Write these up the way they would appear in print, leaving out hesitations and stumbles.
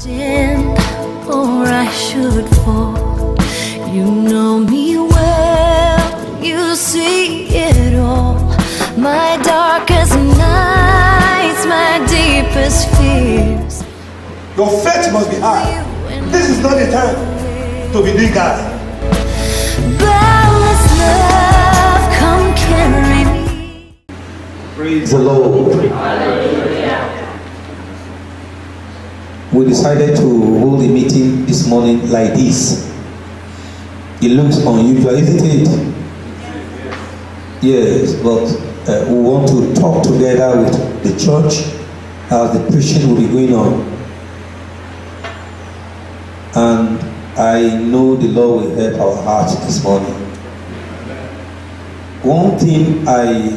stand or I should fall. You know me well, you see it all. My darkest nights, my deepest fears. Your faith must be high. This is not the time to be doing that. Boundless love, come carry me. Praise the Lord. We decided to hold a meeting this morning like this. It looks unusual, isn't it? Yes, but we want to talk together with the church as the preaching will be going on. And I know the Lord will help our hearts this morning. One thing I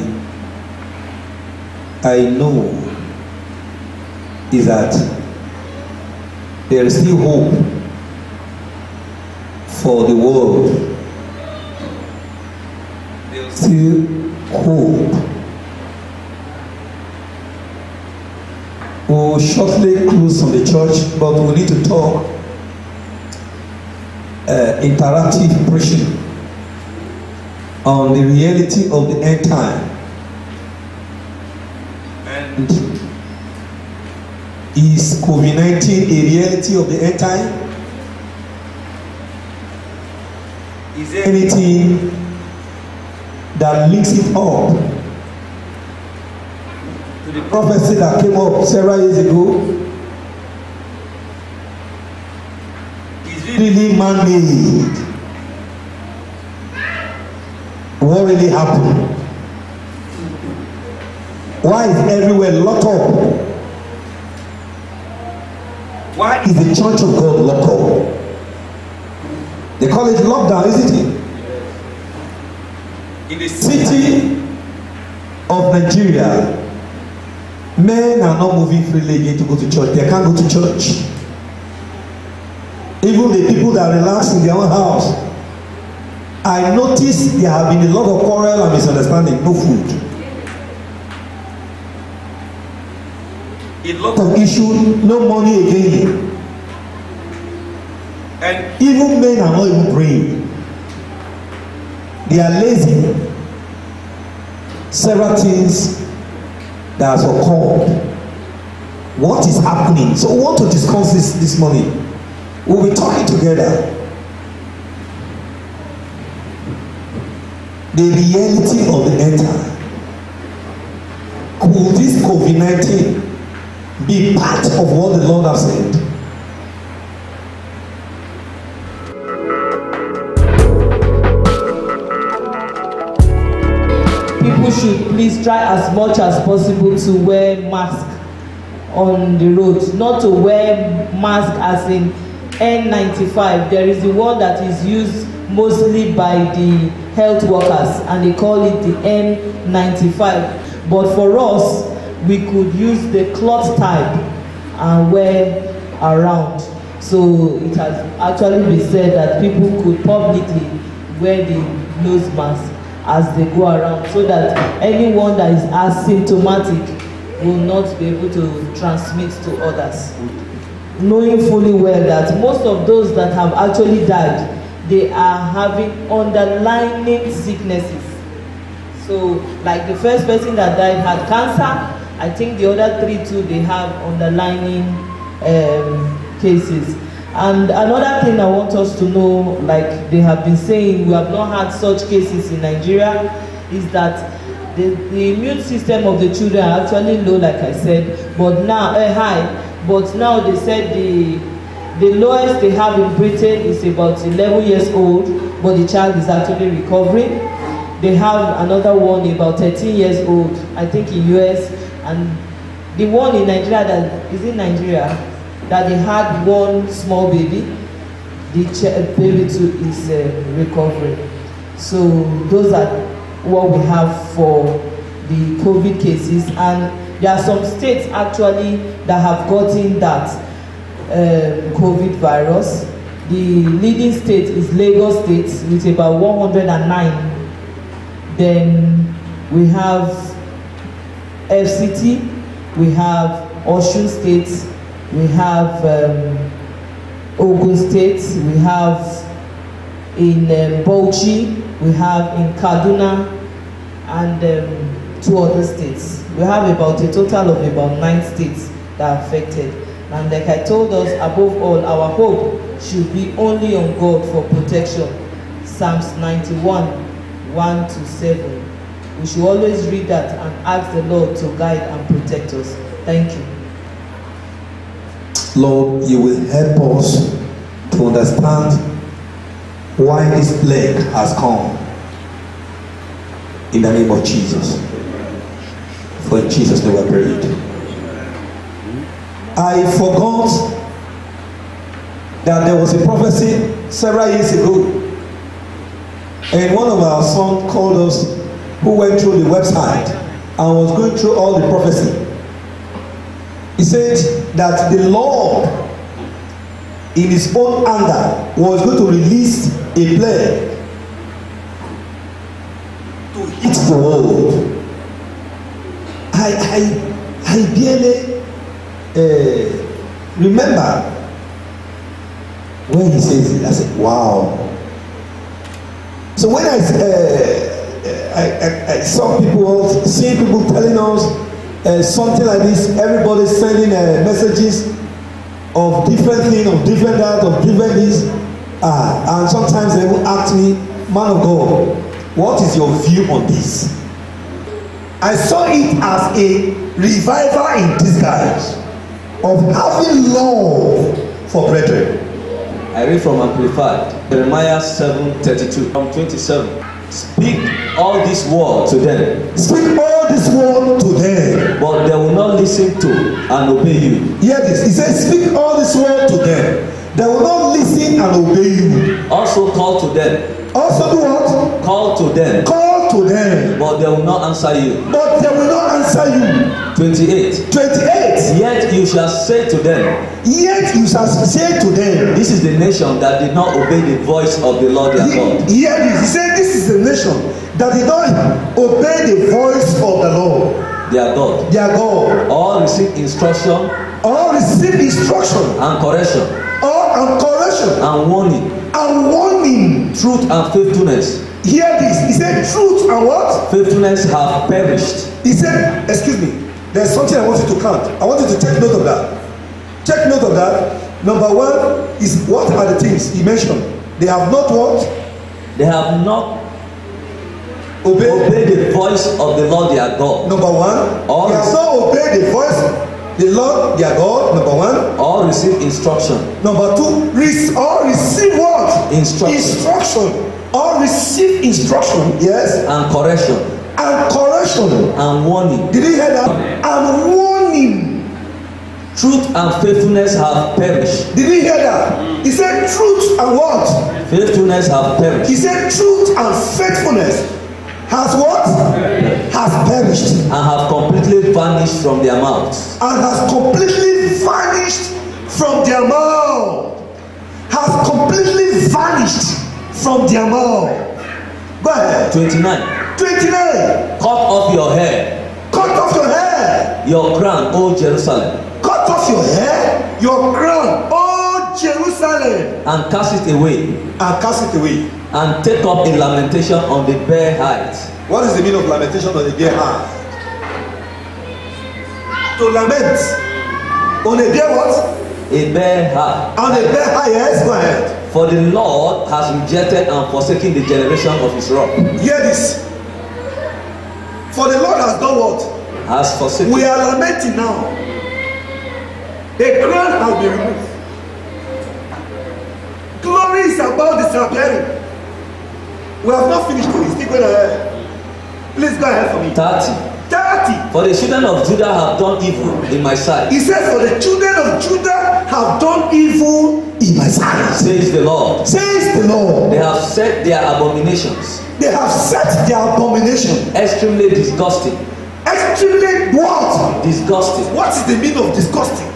know is that there is still hope for the world. There is still hope. We will shortly close on the church, but we need to talk interactive preaching on the reality of the end time. And is COVID-19 a reality of the end time? Is there anything that links it up to the prophecy that came up several years ago? Is it really man-made? What really happened? Why is everywhere locked up? Why is the church of God locked up? They call it lockdown, isn't it? In the city of Nigeria, men are not moving freely again to go to church. They can't go to church. Even the people that relax in their own house. I noticed there have been a lot of quarrel and misunderstanding. No food. A lot of issues, no money again. And even men are not even praying. They are lazy. Several things that has occurred. What is happening? So we want to discuss this morning. We'll be talking together. The reality of the end time. Could this COVID-19 be part of what the Lord has said? People should please try as much as possible to wear mask on the road, not to wear mask as in N95. There is the one that is used mostly by the health workers and they call it the N95. But for us, we could use the cloth type and wear around. So it has actually been said that people could publicly wear the nose mask as they go around so that anyone that is asymptomatic will not be able to transmit to others. Knowing fully well that most of those that have actually died, they are having underlying sicknesses. So like the first person that died had cancer. I think the other three too, they have underlying cases. And another thing I want us to know, like they have been saying, we have not had such cases in Nigeria, is that the immune system of the children are actually low, like I said, but now high. But now they said the lowest they have in Britain is about 11 years old, but the child is actually recovering. They have another one about 13 years old, I think in US, and the one in Nigeria that is in Nigeria, that they had one small baby, the baby too is recovering. So those are what we have for the COVID cases, and there are some states actually that have gotten that COVID virus. The leading state is Lagos State with about 109. Then we have FCT, we have Osun State, we have Ogun State, we have in Bauchi, we have in Kaduna, and 2 other states. We have about a total of about 9 states that are affected. And like I told us, above all, our hope should be only on God for protection. Psalms 91, 1-7. We should always read that and ask the Lord to guide and protect us. Thank you. Lord, you will help us to understand why this plague has come. In the name of Jesus. For in Jesus' name we prayed. I forgot that there was a prophecy several years ago, and one of our sons called us, who went through the website and was going through all the prophecy. He said that the Lord in his own anger was going to release a plague to hit the world. I barely remember when he says it. I said, wow. So when I saw people, seeing people telling us something like this, everybody sending messages of different things, of different that, of different this, and sometimes they will ask me, man of God, what is your view on this? I saw it as a revival in disguise of having love for brethren. I read from Amplified, Jeremiah 7:32 from 27. Speak all this word to them. Speak all this word to them. But they will not listen to and obey you. Hear this. He says, speak all this word to them. They will not listen and obey you. Also call to them. Also do what? Call to them. Call to them. But they will not answer you. But they will not answer you. 28. 28. Yet you shall say to them. Yet you shall say to them. This is the nation that did not obey the voice of the Lord their God. Hear this. He said, this is the nation that did not obey the voice of the Lord Their God. their God. Or receive instruction. Or receive instruction. And correction. And correction. And warning. And warning. Truth and faithfulness. Hear this. He said, truth and what? Faithfulness have perished. He said, excuse me, there's something I want you to count. I want you to take note of that. Take note of that. Number 1 is, what are the things he mentioned? They have not what? They have not Obeyed the voice of the Lord their God. Number 1. Or They have not obeyed the voice of the Lord their God. Number 1. Or receive instruction. Number 2. Or receive what? Instruction. Or receive instruction. Yes. And correction. And correction. And warning. Did you hear that? And warning. Truth and faithfulness have perished. Did you hear that? He said truth and what? Faithfulness have perished. He said truth and faithfulness has what? Has perished. And have completely vanished from their mouths. And has completely vanished from their mouth. Has completely vanished from their mouth. Go ahead. 29. 29. Cut off your hair. Cut off your hair. Your crown, O Jerusalem. Cut off your hair, your crown, O Jerusalem. And cast it away. And cast it away. And take up a lamentation on the bare height. What is the meaning of lamentation on the bare height? To lament on a bare what? A bare height. On a bare height, yes, go ahead. For the Lord has rejected and forsaken the generation of his wrath. Hear this. For the Lord has done what? Has forsaken. We are lamenting now. The crown has been removed. Glory is about disappearing. We have not finished it. Still going ahead. Please go ahead for me. 30. For the children of Judah have done evil in my sight. He said, for the children of Judah have done evil in my sight. Says the Lord. Says the Lord. They have set their abominations. They have set their abomination. Extremely disgusting. Extremely what? Disgusting. What is the meaning of disgusting?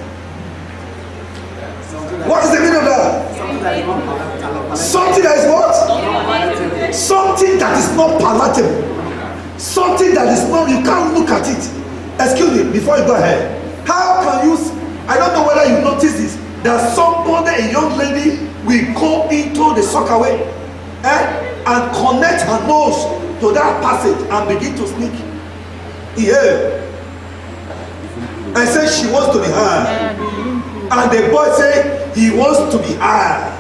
What is the meaning of that? Something that is what? Something that is not palatable. Something that is not, you can't look at it. Excuse me, before you go ahead. How can you I don't know whether you notice this, that somebody, a young lady, will go into the sockaway and connect her nose to that passage and begin to sneak. Yeah. I said she wants to be high. And the boy said he wants to be high.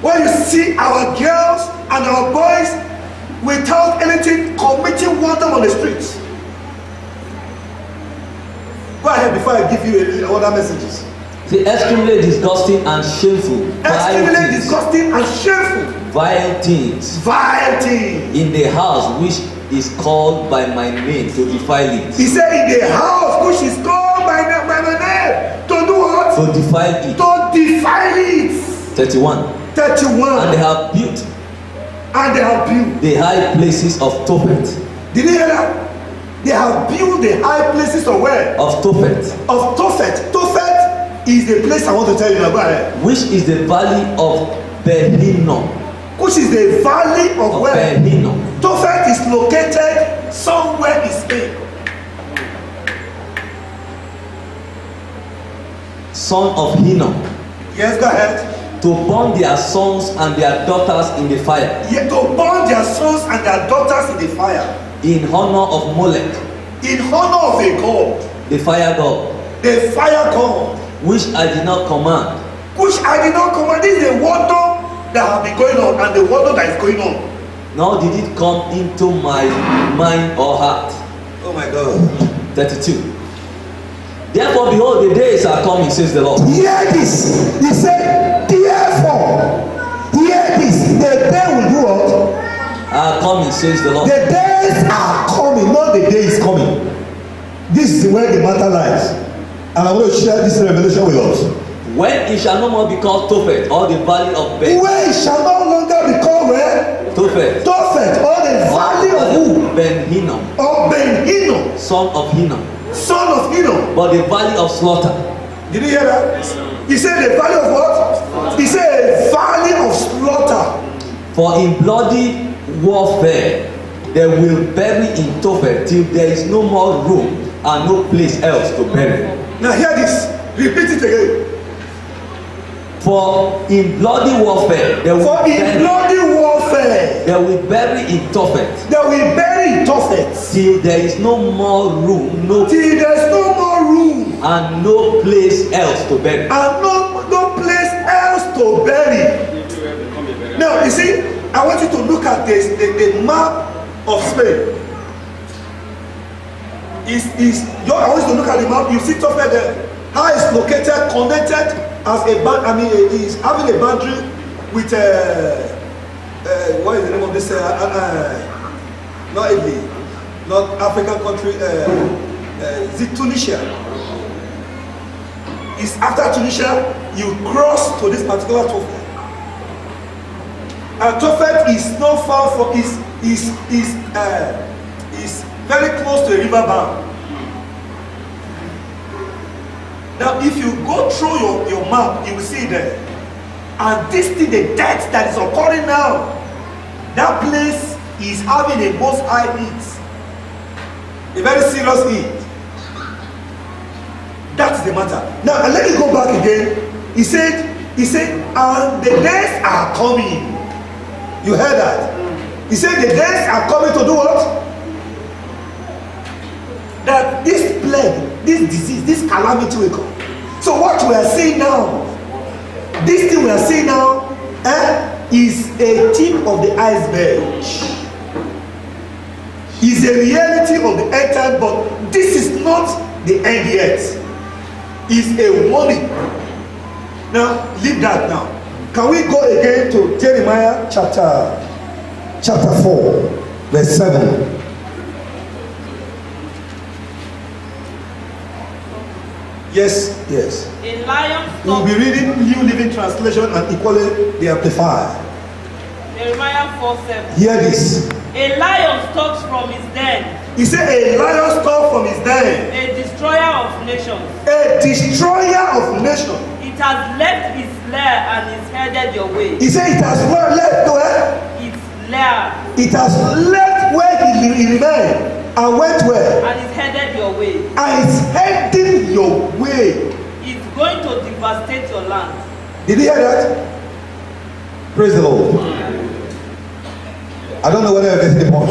When you see our girls and our boys without anything committing wonder on the streets. Go ahead before I give you other messages. The extremely disgusting and shameful. Extremely disgusting and shameful. Vile things. Vile things. In the house which is called by my name to defile it. He said in the house which is called by my name to do what? To defile it. To defile it. 31. 31. And they have built. And they have built. The high places of Tophet. Did you hear that? They have built the high places of where? Of Tophet. Of Tophet. Tophet is the place I want to tell you about. Which is the valley of Ben Hinnom. Which is the valley of where? Ben Hinnom. Tophet is located somewhere in Spain. Son of Hinnom. Yes, go ahead. To burn their sons and their daughters in the fire. Yeah, to burn their sons and their daughters in the fire. In honor of Molech. In honor of a god. The fire god. The fire god. Which I did not command. Which I did not command. This is the water that have been going on and the water that is going on. Nor did it come into my mind or heart. Oh my God. 32. Therefore, behold, the days are coming, says the Lord. Hear this. He said, therefore, hear this. The day will do what? Are coming, says the Lord. The days are coming, not the day is coming. This is where the matter lies. And I want to share this revelation with us. When it shall no more be called Tophet, or the valley of Ben. When it shall no longer be called where? Tophet. Tophet, or the valley of who? Ben Hinnom. Of Ben Hinnom. Son of Hinnom. Son of Hinnom. But the valley of slaughter. Did you hear that? He said the valley of what? He said a valley of slaughter. For in bloody warfare they will bury in Tophet till there is no more room and no place else to bury. Now hear this. Repeat it again. For in bloody warfare they will bury in Tophet. They will bury in Tophet. Till there is no more room, till there is no more room. And no place else to bury. And no place else to bury. Now you see, I want you to look at this, the map of Spain. I want you to look at the map. You see Tophet there. How it's located, connected as a band. I mean, it's having a boundary with what is the name of this? Not Italy, not African country. Is it Tunisia? It's after Tunisia you cross to this particular Tophet. And Tophet is not far from is very close to a river bank. Now, if you go through your map, you will see there. And this thing, the death that is occurring now, that place is having a most high heat. A very serious heat. That's the matter. Now, let me go back again. He said, and the days are coming. You heard that? He said, the days are coming to do what? That this plague, this disease, this calamity will come. So what we are seeing now, this thing we are seeing now, is a tip of the iceberg. Is a reality of the end time, but this is not the end yet. It's a warning. Now, leave that now. Can we go again to Jeremiah chapter 4, verse 7? Yes. A lion We'll be reading New Living Translation and equally the Amplified. Jeremiah 4:7. Hear this. A lion stalks from his den. He said a lion stalks from his den. A destroyer of nations. A destroyer of nations. It has left its lair and is headed your way. He said it has left where? Its lair. It has left where he remained. And went where? And is headed your way. And is heading your way. It's going to devastate your land. Did you hear that? Praise the Lord. I don't know whether you're getting the point.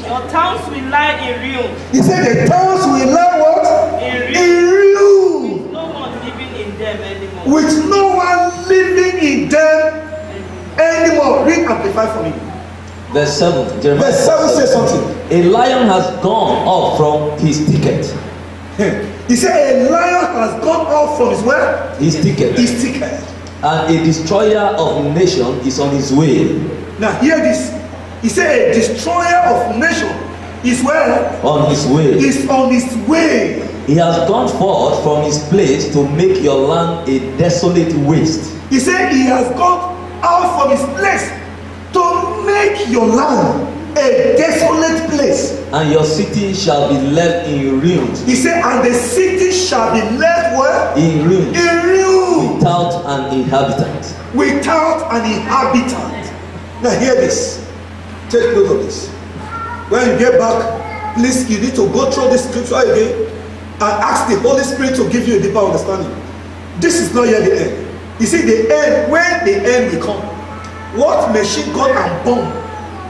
Your towns will lie in ruins. He said the towns will lie what? In ruins. No one living in them anymore. With no one living in them anymore. Read Amplify for me. Verse 7. Jeremiah Verse 7 says something. A lion has gone up from his thicket. He said a lion has gone off from his where? His thicket. His thicket. And a destroyer of nation is on his way. Now hear this. He said a destroyer of nation is where? On his way. Is on his way. He has gone forth from his place to make your land a desolate waste. He said he has gone out from his place to make your land a desolate place. And your city shall be left in ruins. He said, and the city shall be left where? In ruins. In ruins. Without an inhabitant. Without an inhabitant. Now hear this. Take note of this. When you get back, please, you need to go through this scripture again and ask the Holy Spirit to give you a deeper understanding. This is not yet the end. You see, the end, when the end will come, what machine gun and bomb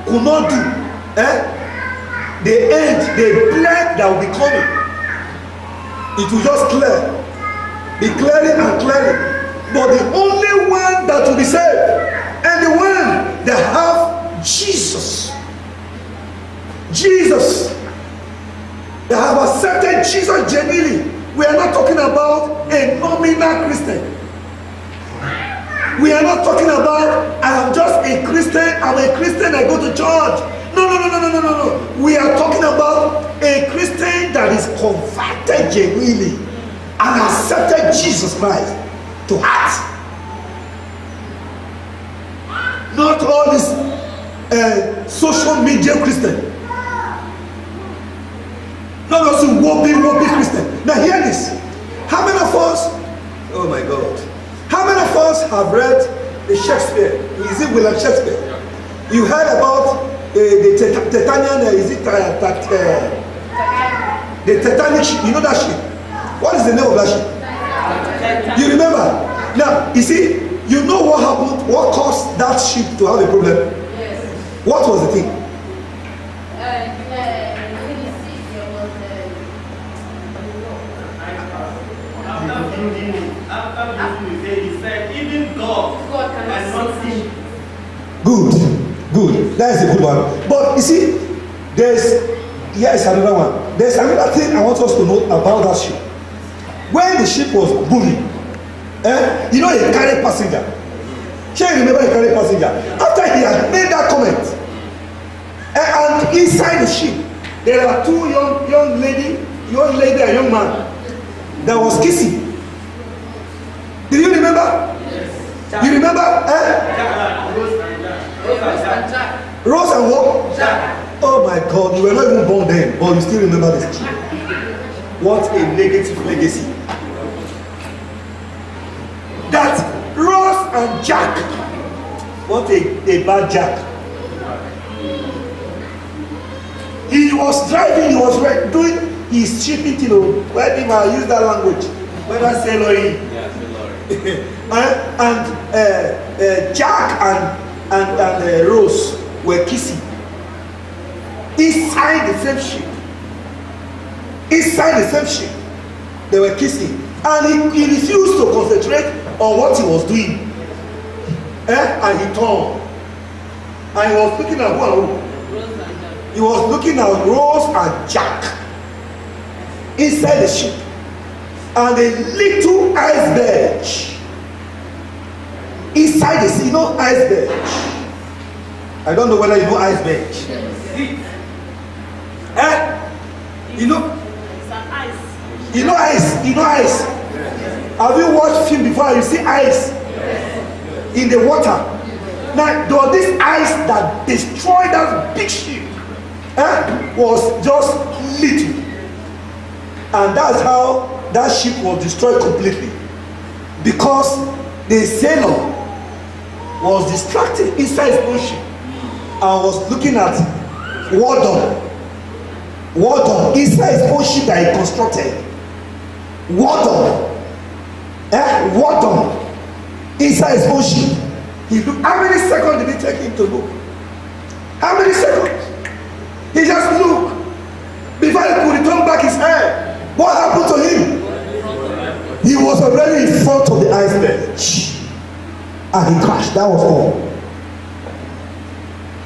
could not do, the end, the plague that will be coming, it will just clear, be clearing and clearing. But the only one that will be saved, and the one that have Jesus, that have accepted Jesus genuinely. We are not talking about a nominal Christian. We are not talking about I'm just a Christian, I'm a Christian, I go to church. No. We are talking about a Christian that is converted genuinely and accepted Jesus Christ to heart. Not all this social media Christian. Not also whoopee Christian. Now hear this. How many of us, oh my God, how many of us have read the Shakespeare? Is it William Shakespeare? You heard about the Titanian, is it the Titanic ship? You know that ship? What is the name of that ship? You remember? Now, you see, you know what happened, what caused that ship to have a problem? Yes. What was the thing? He said, even God cannot see. Good. That is a good one. But you see, here is another one. There's another thing I want us to know about that ship. When the ship was moving, you know, he carried passenger. Can you remember he carried passenger? After he had made that comment, and inside the ship, there are two young lady and young man that was kissing. Did you remember? Yes. You remember? Rose and what? Jack. Oh my God, you were not even born then, but you still remember this. What a negative legacy. That Rose and Jack. What a bad Jack. He was driving, he was doing his shipping, you know, whenever I use that language, whether sailoring. And Jack and Rose were kissing inside the same ship. Inside the same ship, they were kissing, and he refused to concentrate on what he was doing. And he turned, and he was looking at who? He was looking at Rose and Jack inside the ship. And a little iceberg inside the sea. You know iceberg? I don't know whether you know iceberg. You know? It's an ice. You know ice? You know ice? Have you watched film before? You see ice in the water. Now, there was this ice that destroyed that big ship. Was just little. And that's how that ship was destroyed completely, because the sailor was distracted inside his own ship and was looking at water. War done inside his own ship that he constructed. War done. War done inside his own ship. He looked. How many seconds did it take him to look? How many seconds? He just looked before he could return back his head. What happened to him? He was already in front of the iceberg. And he crashed. That was all.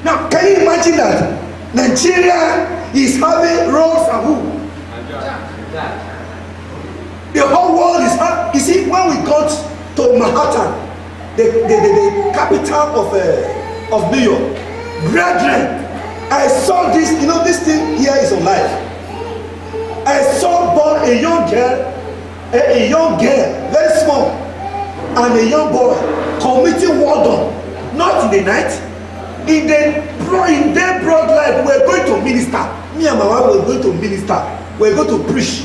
Now, can you imagine that Nigeria is having roads and who? The whole world is having. You see, when we got to Manhattan, the capital of New York, brethren, I saw this. You know, this thing here is on live. I saw born a young girl, very small, and a young boy committing war done, not in the night, in the broad light. We're going to minister. Me and my wife were going to minister. We're going to preach.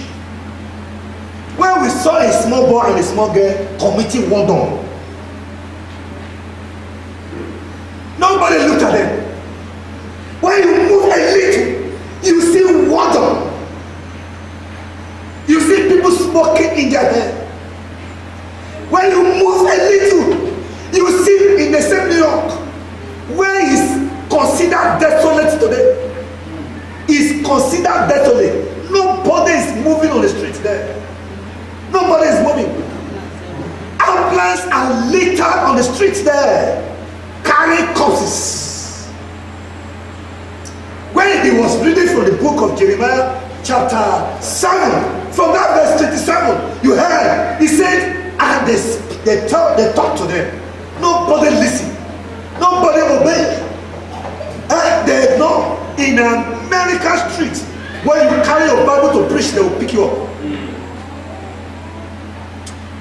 When we saw a small boy and a small girl committing war done, nobody looked at them. When you move a little, you see water. You see people smoking in their head. When you move a little, you see in the same New York, where is considered desolate today, is considered desolate. Nobody is moving on the streets there. Nobody is moving. Ambulances are littered on the streets there, carrying corpses. When he was reading from the book of Jeremiah chapter 7, from that verse 27, you heard, he said, and they talk to them. Nobody listen. Nobody obey. And they know in American streets, when you carry your Bible to preach, they will pick you up.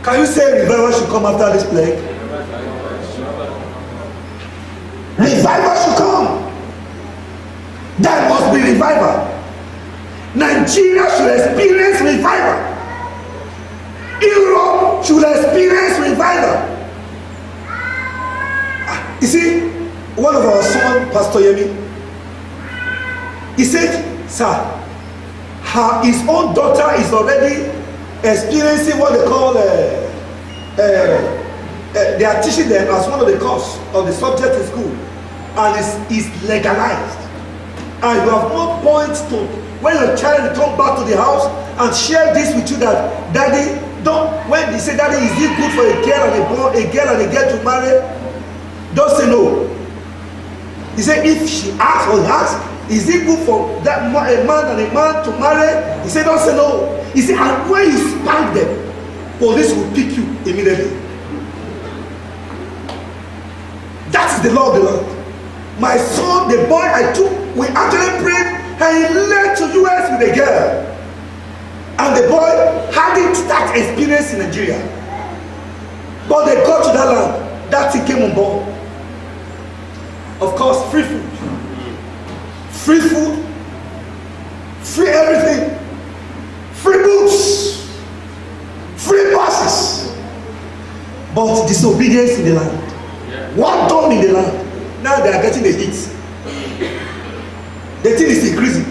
Can you say revival should come after this plague? Revival should come. There must be revival. Nigeria should experience revival. Europe should experience revival. You see, one of our sons, Pastor Yemi, he said, sir, his own daughter is already experiencing what they call they are teaching them as one of the course of the subject in school, and it's legalized. And you have no point to, when your child returns back to the house and share this with you, that daddy, don't, when they say daddy, is it good for a girl and a girl to marry? Don't say no. He said if she asks or he asks, is it good for that a man and a man to marry? He said don't say no. He said, and when you spank them, police will pick you immediately. That is the law of the Lord. My son, the boy I took, we actually prayed and he left to US with a girl. And the boy hadn't that experience in Nigeria. But they got to that land. That thing came on board. Of course, free food. Free food. Free everything. Free books. Free buses. But disobedience in the land. One done in the land. Now they are getting the hits. The thing is increasing.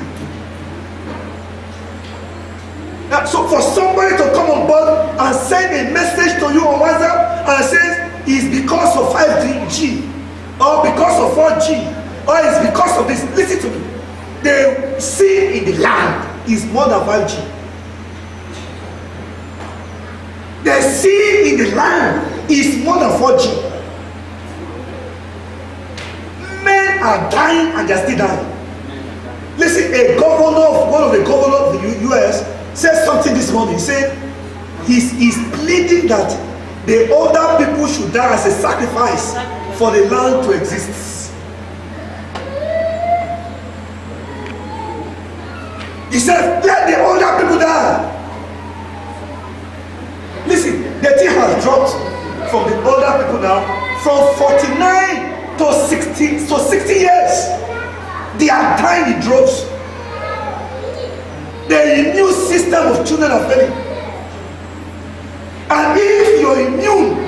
Now, so for somebody to come on board and send a message to you on WhatsApp and says it's because of 5G or because of 4G or it's because of this, listen to me. The sin in the land is more than 5G. The sin in the land is more than 4G. Men are dying and they're still dying. Listen, a governor of one of the governors of the US said something this morning. He said he's pleading that the older people should die as a sacrifice for the land to exist. He said, let the older people die. Listen, the thing has dropped from the older people now from 49 to 60 years. They are dying in droves. The immune system of children are failing. And if you're immune,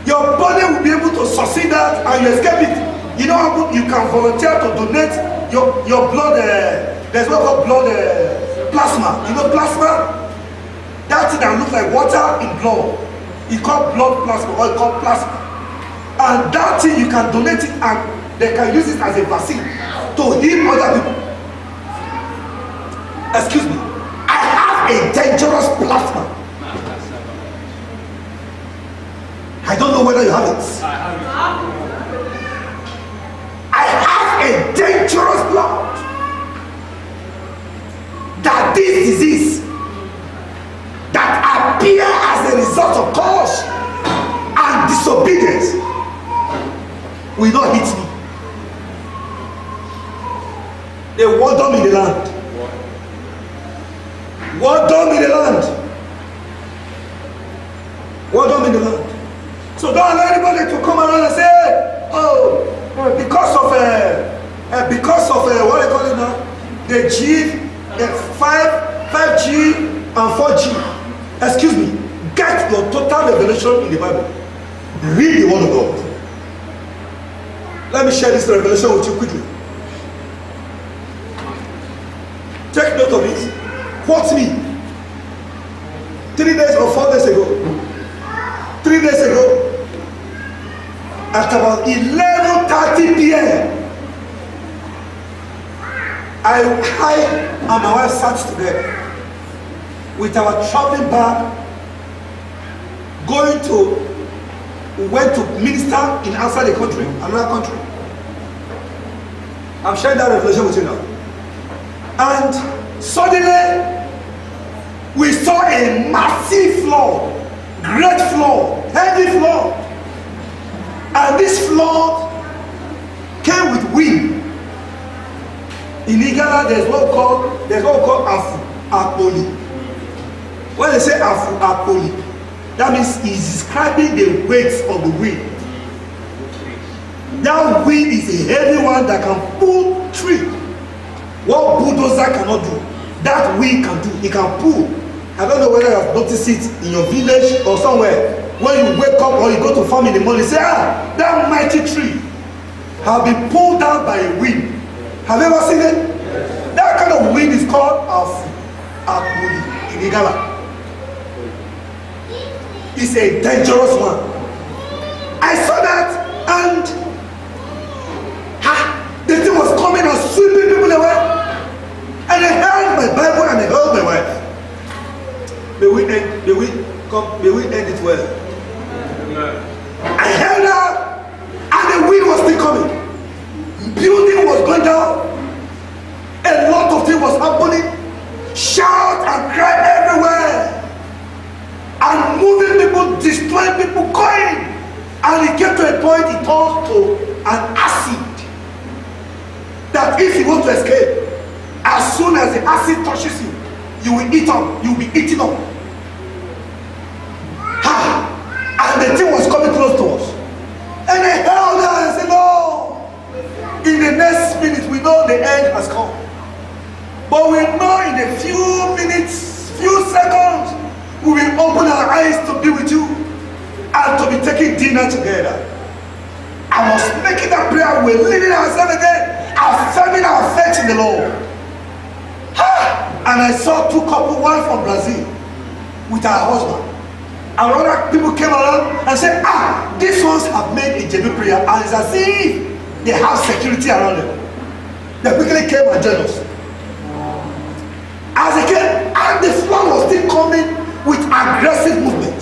your body will be able to succeed that and you escape it. You know how you can volunteer to donate your blood There's what called blood plasma. You know plasma? That thing that looks like water in blood. It's called blood plasma, or it's called plasma. And that thing you can donate it and they can use it as a vaccine to heal other people. Excuse me. I have a dangerous plasma. I don't know whether you have it. I have a dangerous blood. That this disease that appear as a result of cause and disobedience will not hit me. They war done in the land. War done in the land. War done in the land. So don't allow anybody to come around and say, oh, because of what they call it now, the G, 5G and 4G. Excuse me. Get your total revelation in the Bible. Read the word of God. Let me share this revelation with you quickly. Take note of it. Quote me. 3 days or 4 days ago. 3 days ago. At about 11:30 p.m. I and my wife sat together with our traveling bag, we went to minister in outside the country, another country. I'm sharing that revelation with you now. And suddenly, we saw a massive flood, great flood, heavy flood. And this flood came with wind. In Igala, there's what we call Afu Apoli. When they say Afu Apoli, that means he's describing the weight of the wind. That wind is a heavy one that can pull tree. What bulldozer cannot do, that wind can do. It can pull. I don't know whether you have noticed it in your village or somewhere. When you wake up or you go to farm in the morning, say, that mighty tree has been pulled down by a wind. Have you ever seen it? Yes. That kind of wind is called Apuli in Igala. It's a dangerous one. I saw that and the thing was coming and sweeping people away. And I held my Bible and I held my wife. May we end it well. I held her and the wind was still coming. Building was going down. A lot of things was happening. Shout and cry everywhere. And moving people, destroying people, going. And it came to a point it turned to an acid. That if you want to escape, as soon as the acid touches you, you will eat up. You will be eaten up. And the thing was coming close to us. And I held her and said, no. In the next minute, we know the end has come. But we know in a few minutes, few seconds, we will open our eyes to be with you and to be taking dinner together. I was making that prayer, we're leading ourselves again, affirming our faith in the Lord. And I saw two couples, one from Brazil with her husband. And other people came around and said, these ones have made a genuine prayer. And it's as if they have security around them. They quickly came and joined us. As they came, and the flood was still coming with aggressive movement.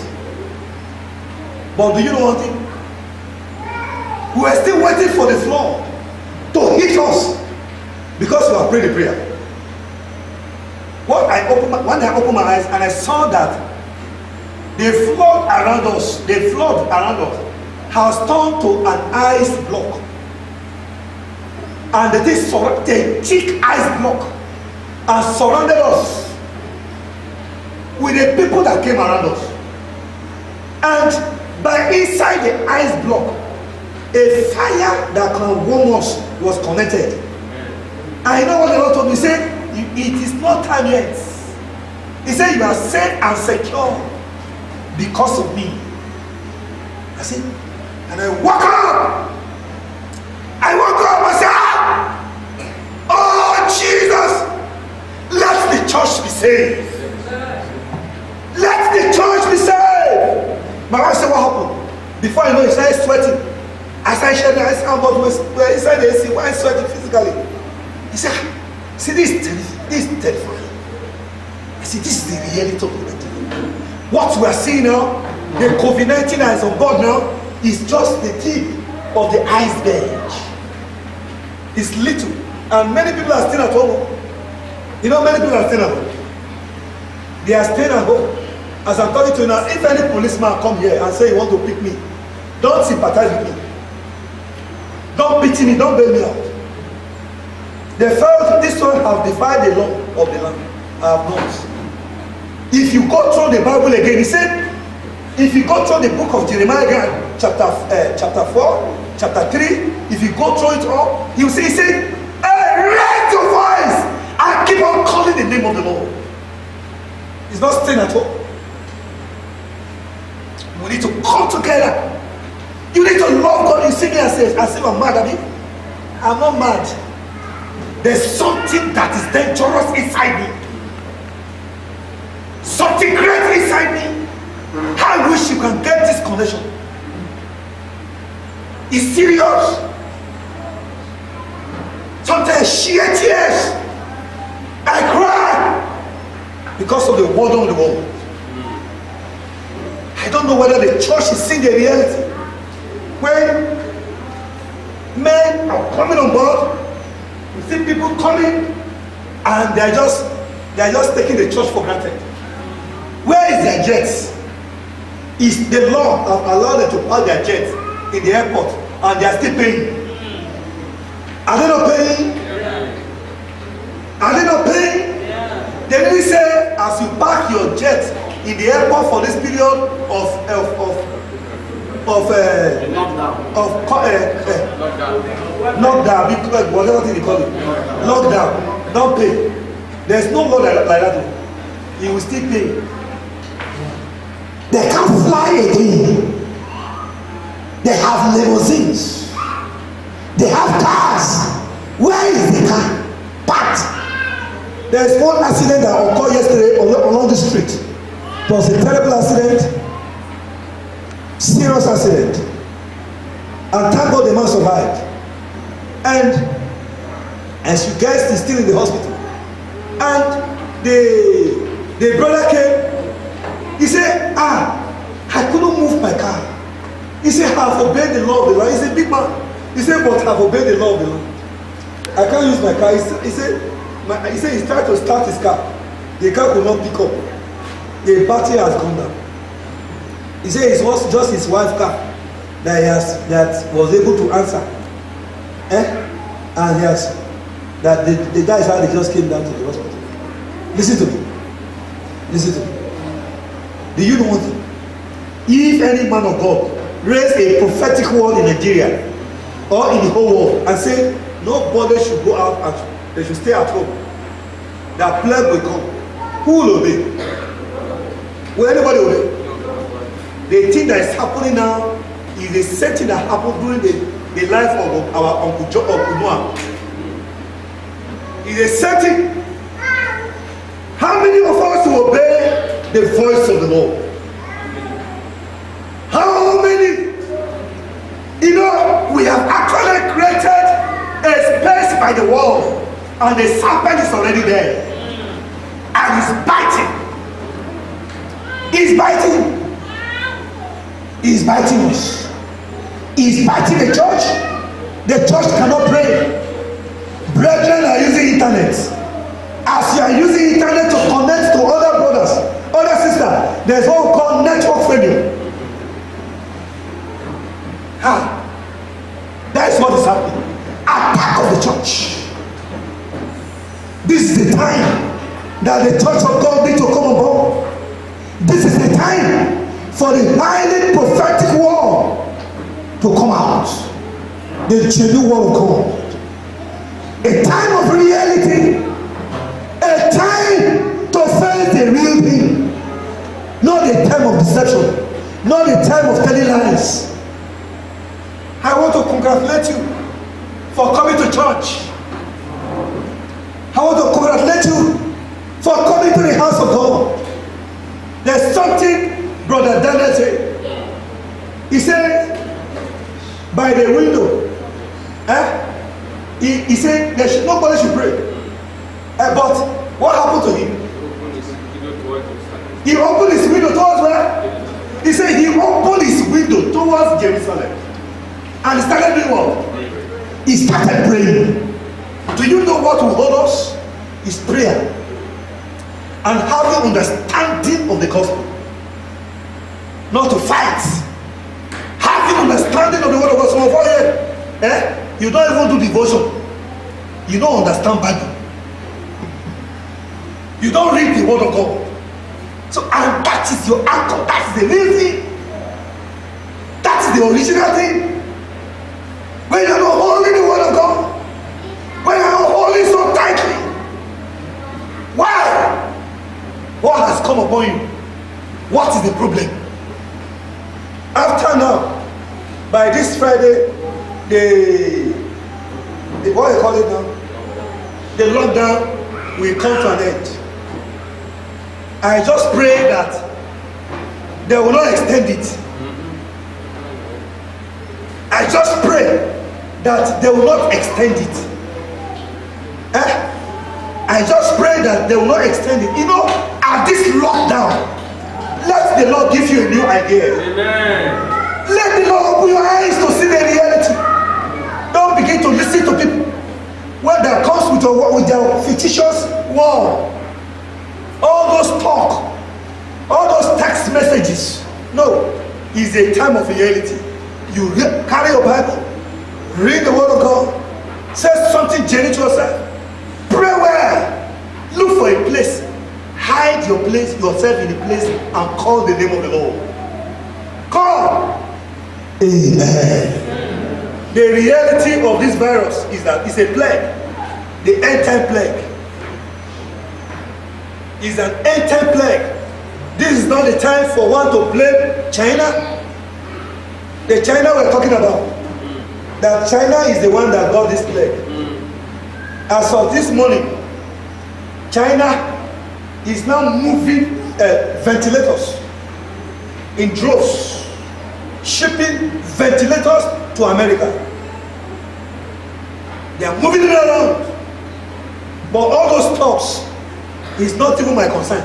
But do you know one thing? We were still waiting for the flood to hit us because we have prayed the prayer. When I opened my eyes and I saw that the flood around us, has turned to an ice block. And it is a thick ice block and surrounded us with the people that came around us. And by inside the ice block, a fire that can warm us was connected. And you know what the Lord told me? He said, it is not time yet. He said, you are safe and secure because of me. I said, and I woke up. I said, oh Jesus, saved. Let the church be saved. My wife said, what happened? Before I know, he started sweating. I started shedding. I said, we're inside the AC. Why sweating physically? He said, see, this is terrifying. I said, this is the reality of the Nigeria. What we are seeing now, the COVID-19 that is on board now, is just the tip of the iceberg. It's little. And many people are still at home. You know, many people are still at home. They are staying at home. As I'm talking to you now, if any policeman come here and say he want to pick me, don't sympathize with me. Don't pity me, don't bail me out. They felt this one have defied the law of the land. I have not. If you go through the Bible again, he said, if you go through the book of Jeremiah again, chapter 4, chapter 3, if you go through it all, you see, he said, hey, raise your voice and keep on calling the name of the Lord. He's not staying at home. We need to come together. You need to love God. You see me as if I'm mad at me. I'm not mad. There's something that is dangerous inside me. Something great inside me. I wish you can get this connection. It's serious. Sometimes I shed tears. I cry because of the word on the wall. I don't know whether the church is seeing the reality. When men are coming on board, you see people coming and they are just taking the church for granted. Where is their jets? Is the law have allowed them to park their jets in the airport and they are still paying? Are they not paying? Are they not paying? They really say as you park your jet in the airport for this period of lockdown, whatever thing you call it, lockdown, don't pay. There's no law like that. You will still pay. They can't fly again. They have limousines. They have cars. Where is the car? Parked. There's one accident that occurred yesterday along the street. It was a terrible accident, serious accident, and thank God the man survived. And as you guys is still in the hospital, and the brother came. He said, I couldn't move my car. He said, I've obeyed the law of the land. He's a big man. He said, but I've obeyed the law of the land. I can't use my car. He said he's trying to start his car. The car could not pick up. The battery has gone down. He said it was just his wife's car that was able to answer. And yes, that the guys how they just came down to the hospital. Listen to me. Listen to me. Do you know one thing? If any man of God raise a prophetic word in Nigeria or in the whole world and say nobody should go out and they should stay at home, that plague will come, who will obey? Will anybody obey? The thing that is happening now is the same thing that happened during the life of our Uncle Noah. It's the same thing. How many of us will obey the voice of the Lord? How many? You know, we have actually created a space by the wall, and the serpent is already there, and he's biting. He's biting. He's biting us. He's biting the church. The church cannot pray. Brethren are using internet. As you are using internet to connect to other brothers, other sisters, there's what we call network failure. That is what is happening. Attack of the church. This is the time that the church of God needs to come aboard. This is the time for the highly prophetic word to come out. The genuine word of God. A time of reality. A time to face the real thing. Not a time of deception. Not a time of telling lies. I want to congratulate you for coming to church. I want to congratulate you for coming to the house of God. There's something Brother Daniel said. He said, by the window, he said nobody should pray. But what happened to him? He opened his window towards where? He said he opened his window towards Jerusalem. And he started doing what? He started praying. Do you know what will hold us? Is prayer. And having understanding of the gospel. Not to fight. Having understanding of the word of God. Some of you, you don't even do devotion. You don't understand Bible. You don't read the word of God. So, and that is your anchor. That is the real thing. That is the original thing. When you are not holding the word of God, when you are not holding so tightly, why? What has come upon you? What is the problem? After now, by this Friday, the what you call it now? The lockdown will come to an end. I just pray that they will not extend it. I just pray that they will not extend it. I just pray that they will not extend it. You know, at this lockdown, let the Lord give you a new idea. Amen. Let the Lord open your eyes to see the reality. Don't begin to listen to people when that comes with their fictitious word. All those talk, all those text messages. No, it's a time of reality. You carry your Bible, read the word of God, say something genuine to yourself, pray well, look for a place, hide yourself in a place and call the name of the Lord. Call. Amen. The reality of this virus is that it's a plague, the end time plague. Is an end time plague. This is not the time for one to blame China. The China we're talking about, that China is the one that got this plague. As of this morning, China is now moving ventilators in droves, shipping ventilators to America. They are moving it around. But all those talks is not even my concern.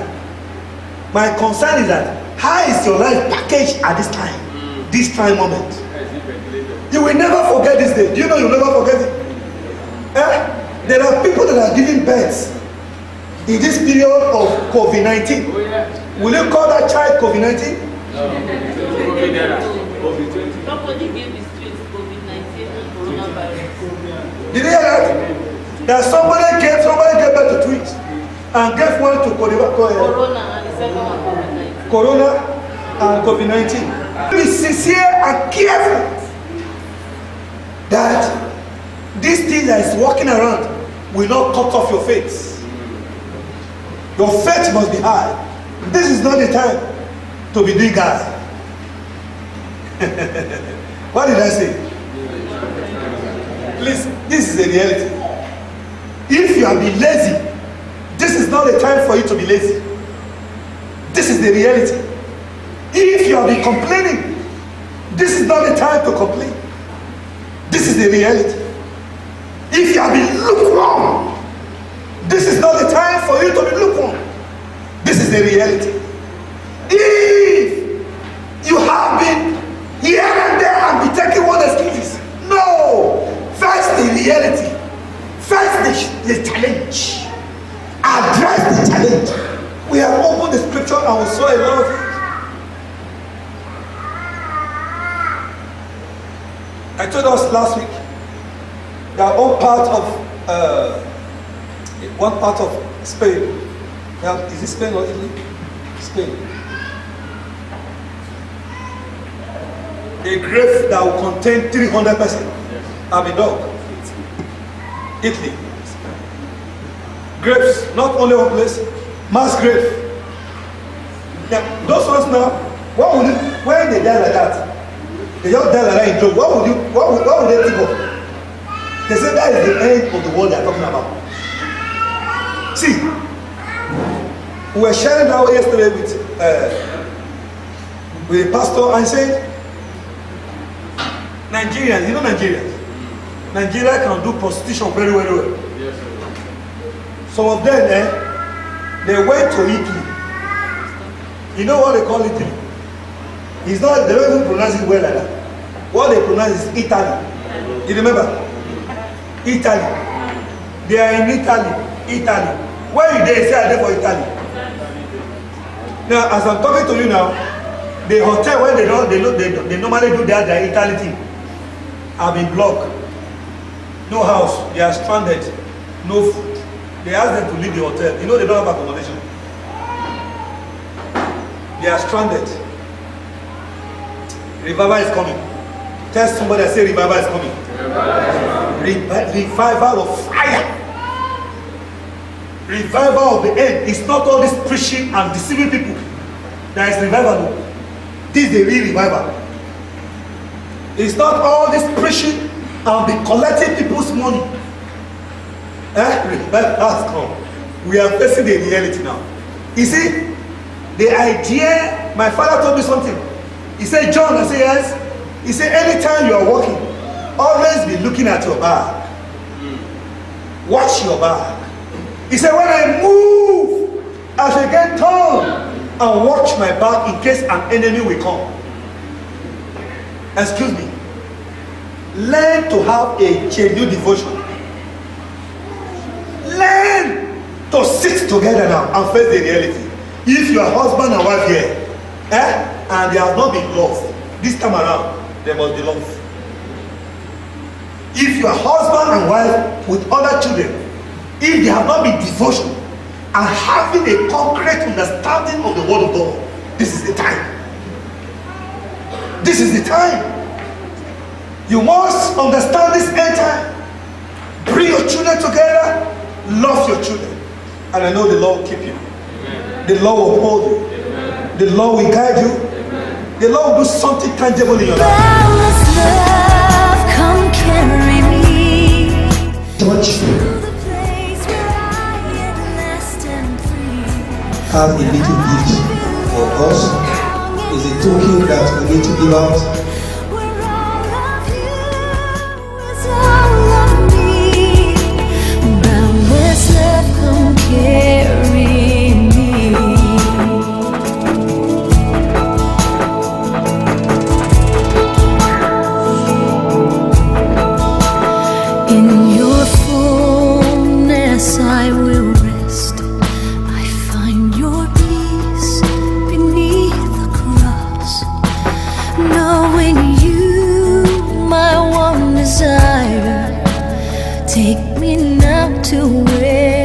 My concern is that how is your life packaged at this time moment? You will never forget this day. Do you know you'll never forget it? There are people that are giving birth in this period of COVID-19. Will you call that child COVID-19? Nobody gave the streets COVID-19 and coronavirus. Did you hear that? That somebody gave birth to twins and gave one to Corona and the second one COVID-19. Corona and COVID-19. Be sincere and careful that this thing that is walking around will not cut off your faith. Your faith must be high. This is not the time to be doing gas. What did I say? Please, this is the reality. If you have been lazy, this is not the time for you to be lazy. This is the reality. If you have been complaining, this is not the time to complain. This is the reality. If you have been lukewarm, this is not the time for you to be lukewarm. This is the reality. If you have been here and there and be taking one excuses, no. First the reality. First the challenge. Address the challenge. We have opened the scripture and we saw a lot of things. I told us last week that one part of Spain. Is it Spain or Italy? Spain. A grave that will contain 300 persons have been dug. Italy. Graves, not only one place, mass grave. Now, those ones now, what would you, when they die like that, they just die like that in joke, what would they think of? They say that is the end of the world they are talking about. See, We were sharing that yesterday with a pastor and said, Nigerians, you know Nigerians? Nigeria can do prostitution very, very well. Yes, sir. Some of them, they went to Italy. You know what they call Italy? It's not, they don't even pronounce it well like that. What they pronounce is Italy. You remember? Italy. They are in Italy. Italy. Where you there? Say I there for Italy. Now, as I'm talking to you now, the hotel where they normally do their Italy thing have been blocked. No house. They are stranded. No food. They ask them to leave the hotel. You know they don't have accommodation. They are stranded. Revival is coming. Tell somebody, I say revival is coming. Revival of fire. Revival of the end. It's not all this preaching and deceiving people. There is revival. This is the real revival. It's not all this preaching and be collecting people's money. Revival has come. We are facing the reality now. You see, the idea, my father told me something. He said, John, I said, yes. He said, anytime you are walking, always be looking at your bag. Watch your bag. He said, when I move, I shall get turned and watch my back in case an enemy will come. Excuse me. Learn to have a genuine devotion. Learn to sit together now and face the reality. If you are husband and wife here, and they have not been loved, this time around, they must be loved. If you are husband and wife with other children, if they have not been devotion and having a concrete understanding of the word of God, this is the time. This is the time. You must understand this end time. Bring your children together, love your children, and I know the Lord will keep you. Amen. The Lord will uphold you. Amen. The Lord will guide you. Amen. The Lord will do something tangible in your life. Boundless love, come carry me Touch to the place where I am blessed and free. have a little gift for us. Is a token that we need to give out. Where all of you is all of me. Boundless love, come carry me. In your fullness I will rest. I find your peace beneath the cross. Knowing you, my one desire. Take me now to where